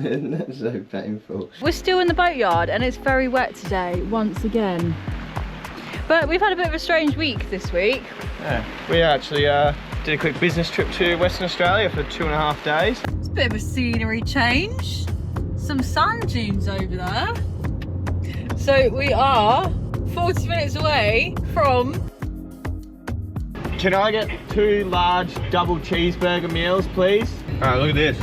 That's so painful. We're still in the boatyard and it's very wet today, once again. But we've had a bit of a strange week this week. Yeah, we actually did a quick business trip to Western Australia for 2.5 days. It's a bit of a scenery change. Some sand dunes over there. So we are 40 minutes away from... Can I get 2 large double cheeseburger meals, please? Alright, look at this.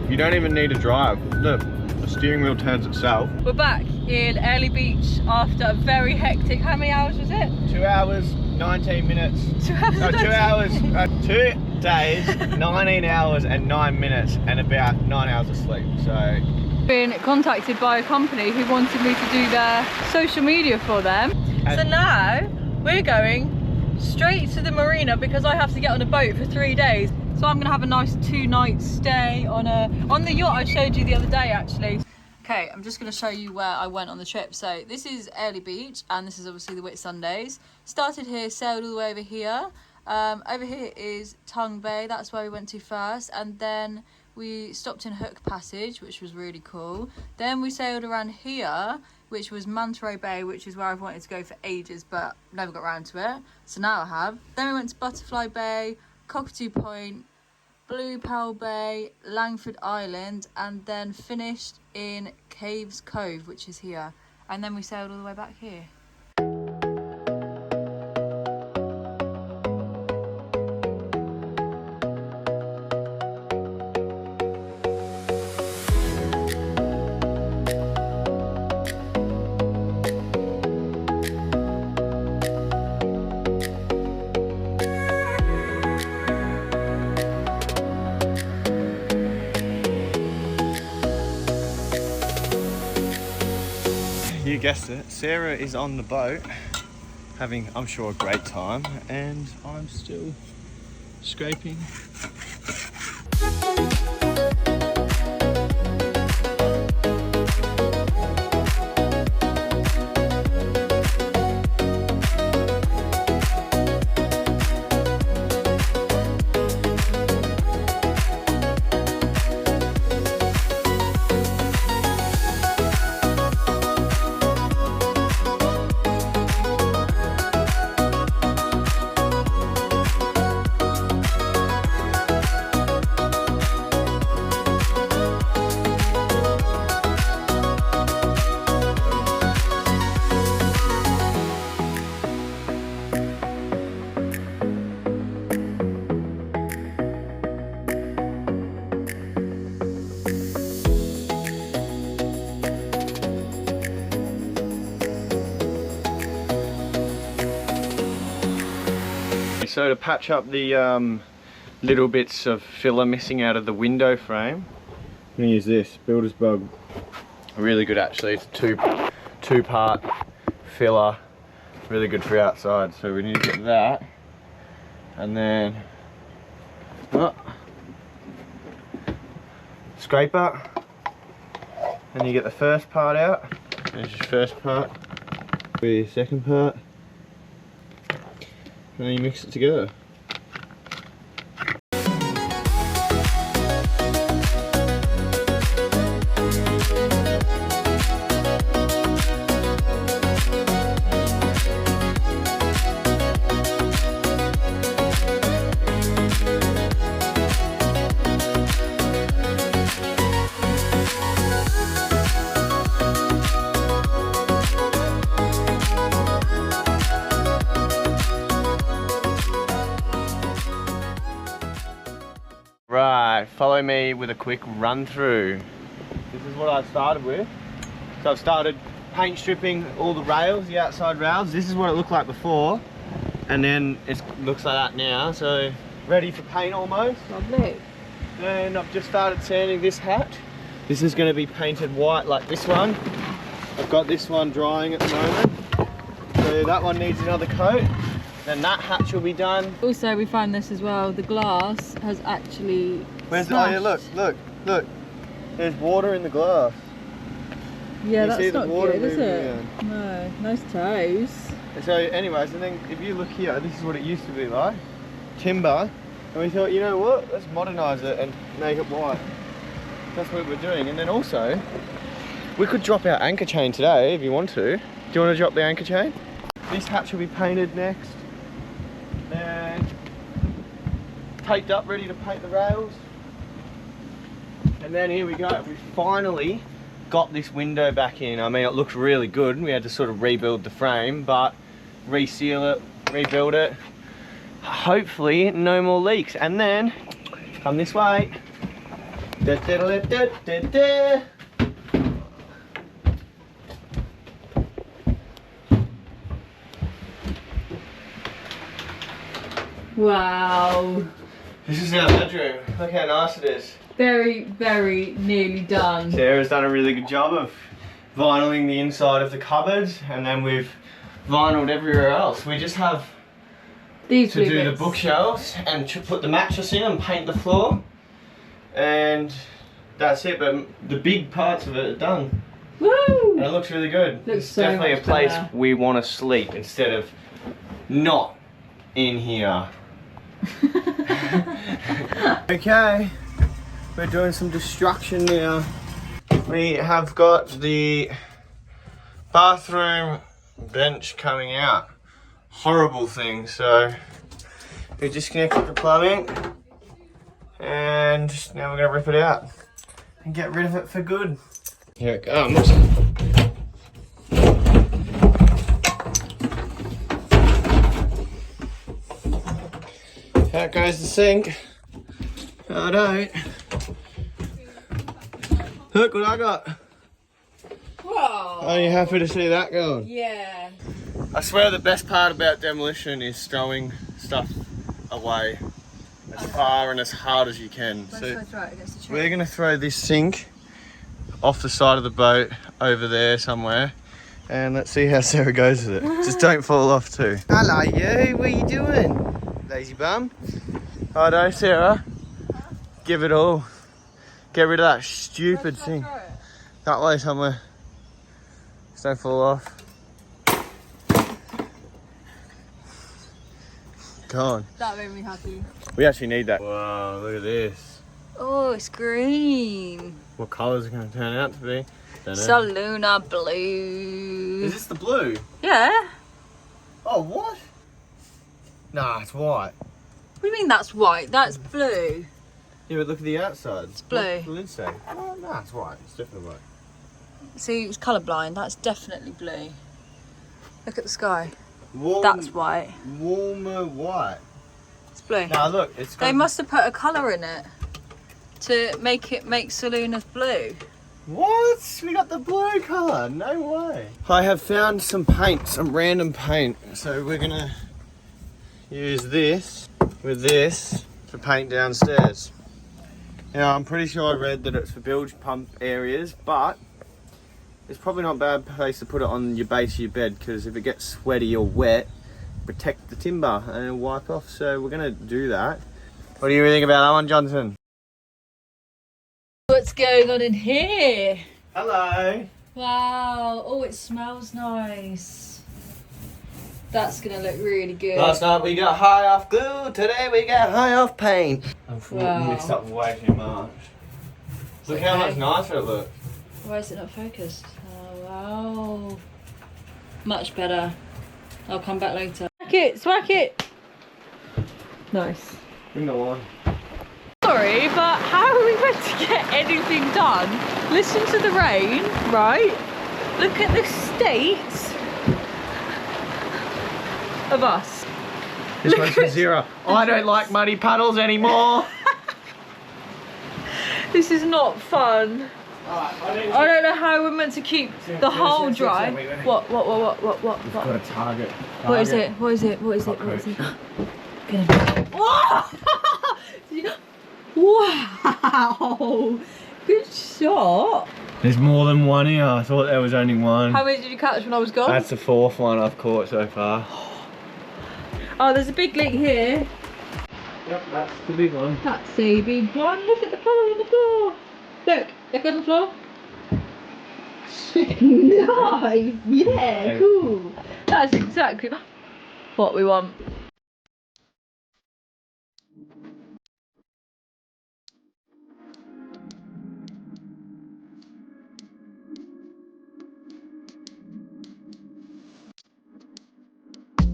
You don't even need to drive. Look, the steering wheel turns itself. We're back in Early Beach after a very hectic... How many hours was it? 2 hours, 19 minutes. 2 hours, No, 2 hours, 2 days, 19 hours and 9 minutes and about 9 hours of sleep, so... Been contacted by a company who wanted me to do their social media for them. So now we're going straight to the marina because I have to get on a boat for 3 days. So I'm gonna have a nice 2-night stay on the yacht I showed you the other day actually. Okay, I'm just gonna show you where I went on the trip. So this is Early Beach and this is obviously the Whitsundays. Started here, sailed all the way over here. Over here is Tongue Bay, that's where we went to first, and then we stopped in Hook Passage, which was really cool. Then we sailed around here, which was Manta Bay, which is where I've wanted to go for ages, but never got around to it. So now I have. Then we went to Butterfly Bay, Cockatoo Point, Blue Pearl Bay, Langford Island, and then finished in Caves Cove, which is here. And then we sailed all the way back here. You guessed it, Sarah is on the boat having, I'm sure, a great time, and I'm still scraping. So to patch up the little bits of filler missing out of the window frame, I'm going to use this Builder's Bug. Really good actually, it's a two-part filler, really good for outside. So we need to get that, and then scraper, and you get the first part out. There's your first part, with your second part. And then you mix it together. Right, follow me with a quick run through. This is what I started with. So I've started paint stripping all the rails, the outside rails. This is what it looked like before, and then it looks like that now. So ready for paint almost. Lovely. Then I've just started sanding this hatch. This is going to be painted white like this one. I've got this one drying at the moment. So that one needs another coat. Then that hatch will be done. Also, we found this as well. The glass has actually Where's the, oh yeah, look. There's water in the glass. Yeah, you that's not good, is it? Around. No, nice toes. So anyways, and then if you look here, this is what it used to be like. Timber. And we thought, you know what? Let's modernise it and make it white. That's what we're doing. And then also, we could drop our anchor chain today if you want to. Do you want to drop the anchor chain? This hatch will be painted next. And taped up, ready to paint the rails. And then here we go. We finally got this window back in. I mean, it looks really good. We had to sort of rebuild the frame, but reseal it, rebuild it. Hopefully no more leaks. And then come this way. Da, da, da, da, da, da. Wow. This is our bedroom. Look how nice it is. Very, very nearly done. Sarah's done a really good job of vinyling the inside of the cupboards, and then we've vinyled everywhere else. We just have These to do the bookshelves and put the mattress in and paint the floor, and that's it. But the big parts of it are done. Woo! And it looks really good. Looks It's so definitely a much place better. we want to sleep instead of not in here. Okay, we're doing some destruction now. We have got the bathroom bench coming out. Horrible thing. So we disconnected the plumbing, and now we're gonna rip it out and get rid of it for good. Here it comes. Out goes the sink. I don't. Look what I got. Whoa. Are you happy to see that going? Yeah. I swear the best part about demolition is throwing stuff away as far and as hard as you can. So we're going to throw this sink off the side of the boat over there somewhere, and let's see how Sarah goes with it. Just don't fall off too. Hello you, what are you doing? Lazy bum. Righto, Sarah. Give it all. Get rid of that stupid thing. That way somewhere. Just don't fall off. Go on. That made me happy. We actually need that. Wow, look at this. Oh, it's green. What colour is it going to turn out to be? Saluna blue. Is this the blue? Yeah. Oh, what? Nah, it's white. What do you mean that's white? That's blue. Yeah, but look at the outside. It's blue. What's the lid say? Oh, nah, it's white. It's definitely white. See, it's colourblind. That's definitely blue. Look at the sky. Warm, That's white. Warmer white. It's blue. Nah, look, it's got... They must have put a colour in it to make Saluna blue. What? We got the blue colour? No way. I have found some paint, some random paint. So we're gonna use this with this to paint downstairs. Now I'm pretty sure I read that it's for bilge pump areas, but it's probably not a bad place to put it on your base of your bed, because if it gets sweaty or wet, protect the timber and it'll wipe off. So we're gonna do that. What do you think about that one, Johnson? What's going on in here? Hello. Wow. Oh, it smells nice. That's gonna look really good. Last night we got high off glue, today we got high off paint. I've Wow. mixed up way too much. Look how much nicer it looks. Why is it not focused? Oh, wow. Much better. I'll come back later. Smack it! Nice. Bring the line. Sorry, but how are we meant to get anything done? Listen to the rain, right? Look at the state of us. This one's for Zero. I don't like muddy puddles anymore. This is not fun. I don't know how we're meant to keep the hole dry. What? We've got a target. What is it? What is it? What is it? What is it? Wow! Good shot. There's more than one here. I thought there was only one. How many did you catch when I was gone? That's the fourth one I've caught so far. Oh, there's a big leak here. Yep, that's the big one. That's a big one. Look at the colour on the floor. Look on the floor. Nice. Yeah, cool. That's exactly what we want.